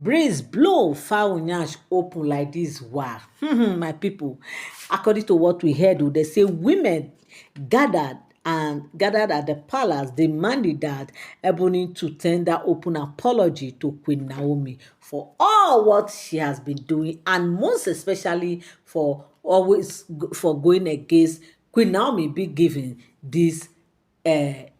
Breeze blow, fowl nyash open like this. Wow. My people, according to what we heard, they say women gathered gathered at the palace demanded that Ebony to tender open apology to Queen Naomi for all what she has been doing, and most especially for for going against Queen Naomi be given this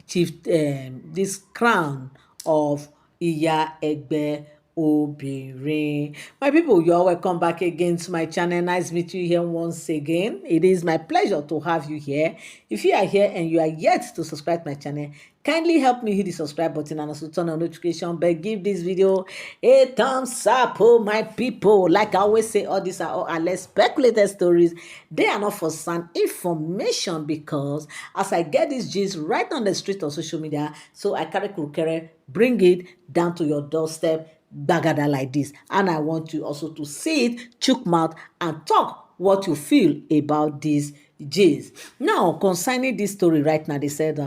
chief this crown of Iya Egbe Obìnrin. My people, you are welcome back again to my channel. Nice meet you here once again. It is my pleasure to have you here. If you are here and you are yet to subscribe to my channel, kindly help me hit the subscribe button and also turn on notification bell. Give this video a thumbs up, oh my people. Like I always say, all these are all alleged speculated stories. They are not for some information, because as I get these gist right on the street of social media, so I carry bring it down to your doorstep gbagada like this, and I want you also to see it, chook mouth, and talk what you feel about these gist. Now, concerning this story right now, they said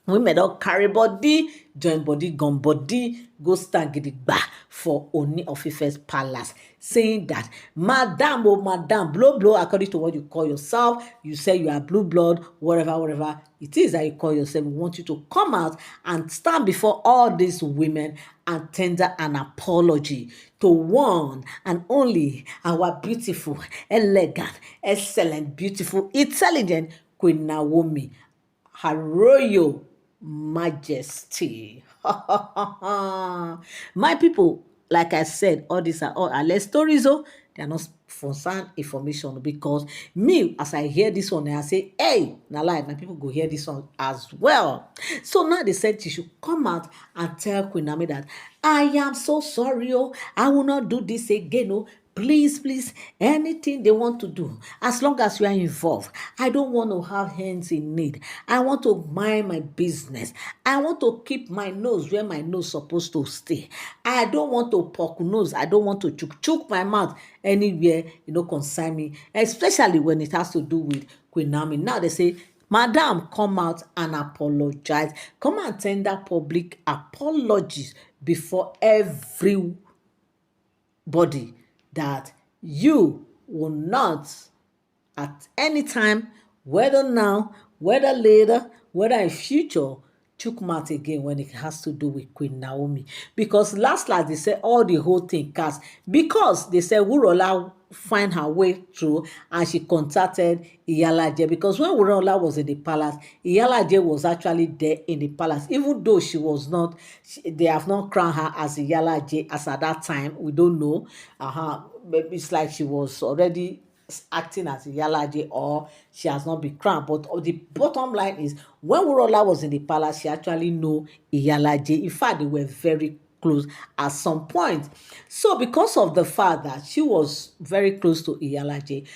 women don carry body, join body, gun body, go stand gidigba for Ooni of Ife's palace, saying that, Madam, oh Madam, blow blow, according to what you call yourself, you say you are blue blood, whatever it is that you call yourself, we want you to come out and stand before all these women and tender an apology to one and only our beautiful, elegant, excellent, beautiful, intelligent Queen Naomi, her royal majesty. My people, like I said, all these are all alleged stories, oh, they are not for sound information, because me, as I hear this one, I say, hey, na lie, my people go hear this one as well. So now they said she should come out and tell Queen Naomi that, I am so sorry, oh, I will not do this again, oh. Please, anything they want to do, as long as you are involved, I don't want to have hands in need. I want to mind my business. I want to keep my nose where my nose supposed to stay. I don't want to poke nose. I don't want to chook my mouth anywhere, concern me, especially when it has to do with Queen Naomi. Now they say, Madam, come out and apologize. Come and tender public apologies before everybody, that you will not at any time, whether now, whether later, whether in future, chook mouth again when it has to do with Queen Naomi. Because last they said all the whole thing cast, because they said Wurola find her way through and she contacted Iyalaje, because when Wurola was in the palace, Iyalaje was actually there in the palace, even though she was not, they have not crowned her as Iyalaje as at that time. We don't know. Maybe it's like she was already acting as a Yalaje, or she has not been crowned. But the bottom line is, when Wurola was in the palace, she actually knew Iyalaje. In fact, they were very close at some point. So because of the fact that she was very close to Iyalaje,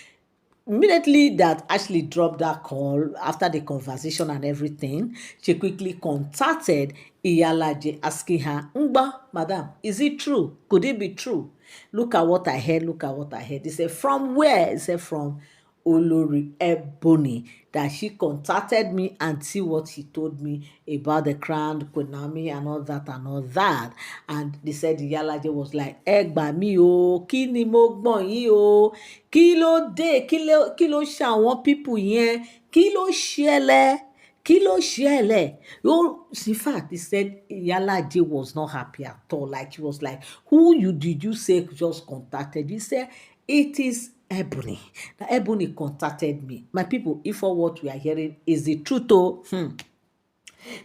immediately that Ashley dropped that call after the conversation and everything, she quickly contacted Iyalaje, asking her, Ngba, madam, is it true? Could it be true? Look at what I heard. Look at what I heard. He said, from where? He said, from Olori Ebony, that she contacted me and see what she told me about the crown, Queen Naomi, and all that and all that. And they said the Iyalaje was like, ẹ gbà mí o, kí ni mo gbọ̀n yìí o, kí ló dé, kí ló ṣe àwọn people yẹn, kí ló ṣẹlẹ̀, kí ló ṣẹlẹ̀. Oh, in fact, he said Iyalaje was not happy at all. Like, he was like, did you say just contacted? He said, it is Ebony. Now, Ebony contacted me. My people, if all what we are hearing is the truth, oh,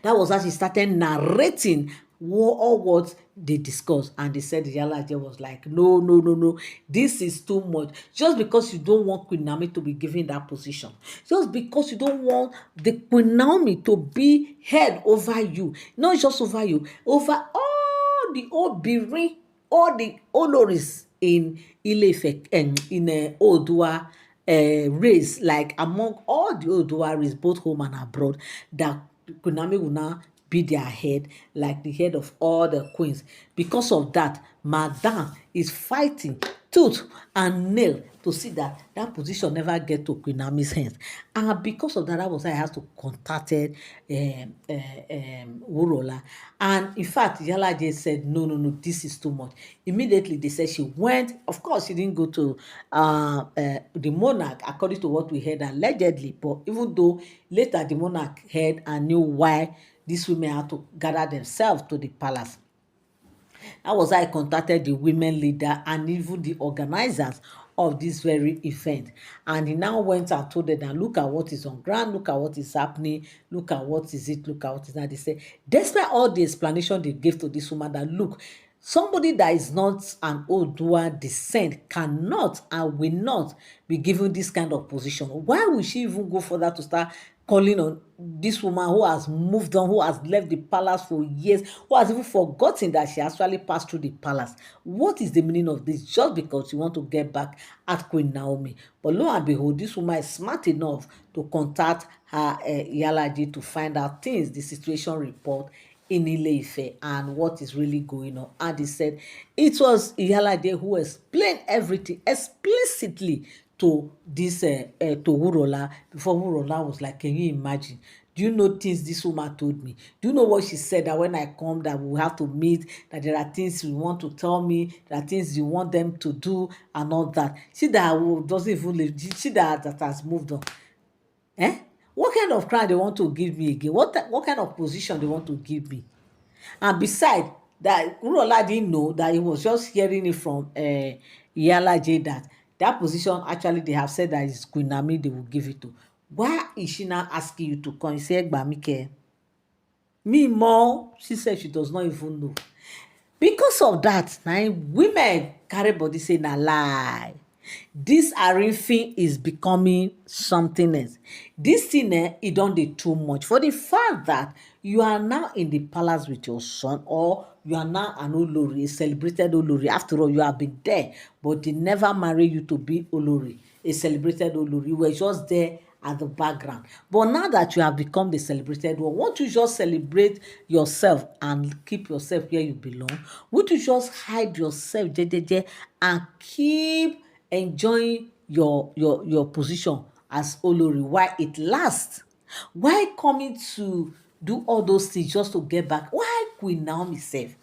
that was as she started narrating all what they discussed, and they said the Iyalaje was like, no, this is too much. Just because you don't want Queen Naomi to be given that position, just because you don't want the Queen Naomi to be head over you, not just over you, over all the Obìnrin, all the Oloris in Ile-Ife, in Oodua race, like among all the Oodua race, both home and abroad, that Queen Naomi will now be their head, like the head of all the queens. Because of that, Madam is fighting tooth and nail to see that that position never get to Queen Naomi's hands. And because of that, that was why I had to contacted Wurola. And in fact, Yalaje said, no, no, no, this is too much. Immediately, they said she went. Of course, she didn't go to the monarch, according to what we heard allegedly. But even though later the monarch heard and knew why these women had to gather themselves to the palace. That was how I contacted the women leader and even the organizers of this very event. And he now went and told them, now look at what is on ground, look at what is happening, look at what is it, look at what is that. They said, despite all the explanation they gave to this woman, that look, somebody that is not an Odua descent cannot and will not be given this kind of position. Why would she even go further to start calling on this woman who has moved on, who has left the palace for years, who has even forgotten that she actually passed through the palace? What is the meaning of this? Just because you want to get back at Queen Naomi. But lo and behold, this woman is smart enough to contact her Yalaji to find out things, the situation report in Ile-Ife and what is really going on. And he said it was Iyalade who explained everything explicitly to this to Wurola, before Wurola was like, can you imagine? Do you know things this woman told me? Do you know what she said, that when I come that we will have to meet, that there are things you want to tell me, there are things you want them to do and all that. She that doesn't even live, she that has moved on. Eh? What kind of crown they want to give me again? What kind of position they want to give me? And besides that, Urola didn't know that he was just hearing it from Iyalaje that position actually they have said that it's Queen Naomi they will give it to. Why is she now asking you to come? You say, Egbamike. Me more, she said she does not even know. Because of that, now women carry body say na lie. This Arifin is becoming something else. This thing, it don't dey too much. For the fact that you are now in the palace with your son, or you are now an Olori, a celebrated Olori. After all, you have been there, but they never marry you to be Olori, a celebrated Olori. You were just there at the background. But now that you have become the celebrated one, won't you just celebrate yourself and keep yourself where you belong? Won't you just hide yourself jejeje and keep enjoying your position as Olori while it lasts? Why coming to do all those things just to get back? Why Queen Naomi sef?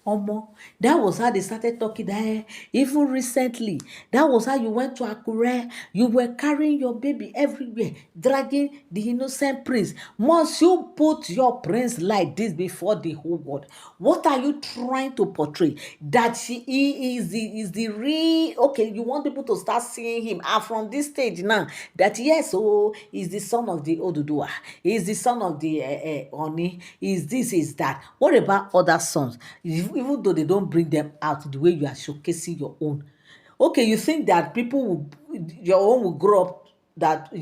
Omo, that was how they started talking that even recently, that was how you went to Akure. You were carrying your baby everywhere, dragging the innocent prince. Once you put your prince like this before the whole world, what are you trying to portray? That he is the real, okay, you want people to start seeing him from this stage now, that yes, oh, he's the son of the Oduduwa, he's the son of the Ooni, is this, is that. What about other sons? Even though they don't bring them out the way you are showcasing your own. Okay, you think that people will, your own will grow up, that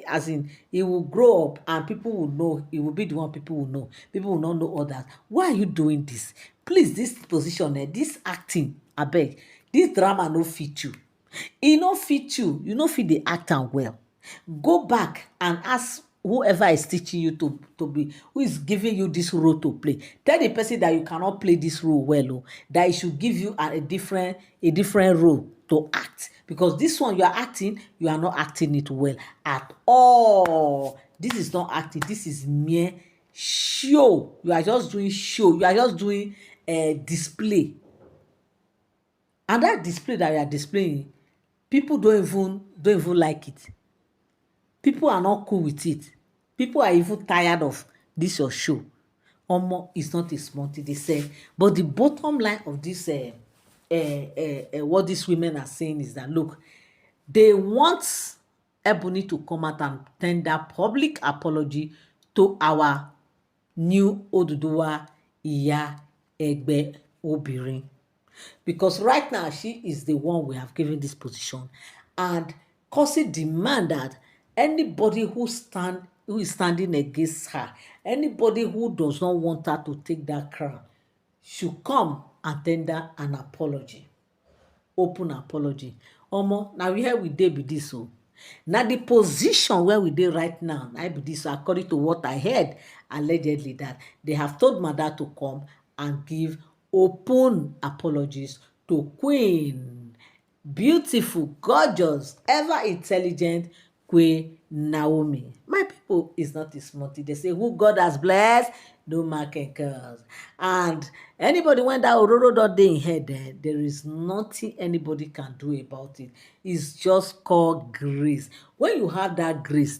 as in it will grow up and people will know, it will be the one people will know. People will not know others. Why are you doing this? Please, this position, this acting, abeg, this drama no fit you. E no fit you. You no fit the act am well. Go back and ask whoever is teaching you to be, who is giving you this role to play. Tell the person that you cannot play this role well, oh, that he should give you a different role to act, because this one you are acting, you are not acting it well at all. This is not acting, this is mere show. You are just doing show, you are just doing display. And that display that you are displaying, people don't even like it. People are not cool with it. People are even tired of this your show. Omo, is not a small thing, they say. But the bottom line of this, what these women are saying is that, look, they want Ebony to come out and tender public apology to our new Oduduwa Iya Egbe Obirin. Because right now, she is the one we have given this position. And Kosi demand that anybody who is standing against her, anybody who does not want her to take that crown, should come and tender an apology. Open apology. Omo, now here we dey be this o. Now the position where we dey right now, I be this, according to what I heard allegedly, that they have told Mother to come and give open apologies to Queen beautiful, gorgeous, ever intelligent Queen Naomi. My people is not a small thing. They say who God has blessed, no man can curse. And anybody when that ororo dot dey in head, there is nothing anybody can do about it. It's just called grace. When you have that grace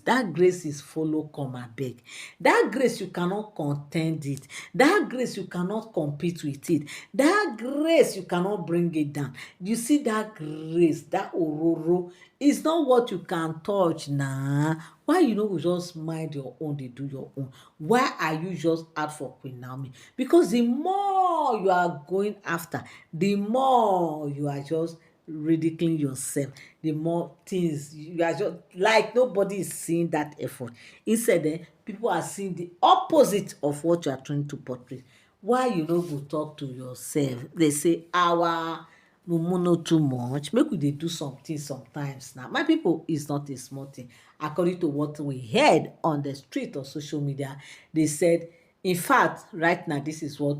is follow come abeg. That grace you cannot contend it. That grace you cannot compete with it. That grace you cannot bring it down. You see that grace, that ororo is not what you can touch now. Why you no go just mind your own, dey do your own? Why are you just out for Queen Naomi? Because the more you are going after, the more you are just ridiculing yourself, the more things you are just like nobody is seeing that effort. Instead, people are seeing the opposite of what you are trying to portray. Why you no go talk to yourself? They say our mumu no too much. Make we dey do something sometimes now. My people is not a small thing. According to what we heard on the street or social media, they said, in fact, right now, this is what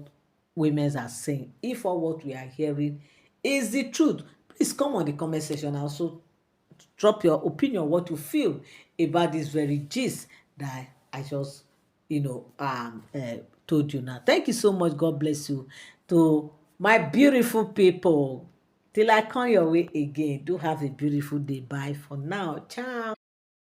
women are saying. If all what we are hearing is the truth, please come on the comment section and also drop your opinion, what you feel about this very gist that I just, told you now. Thank you so much. God bless you. To my beautiful people, till I come your way again, do have a beautiful day. Bye for now. Ciao.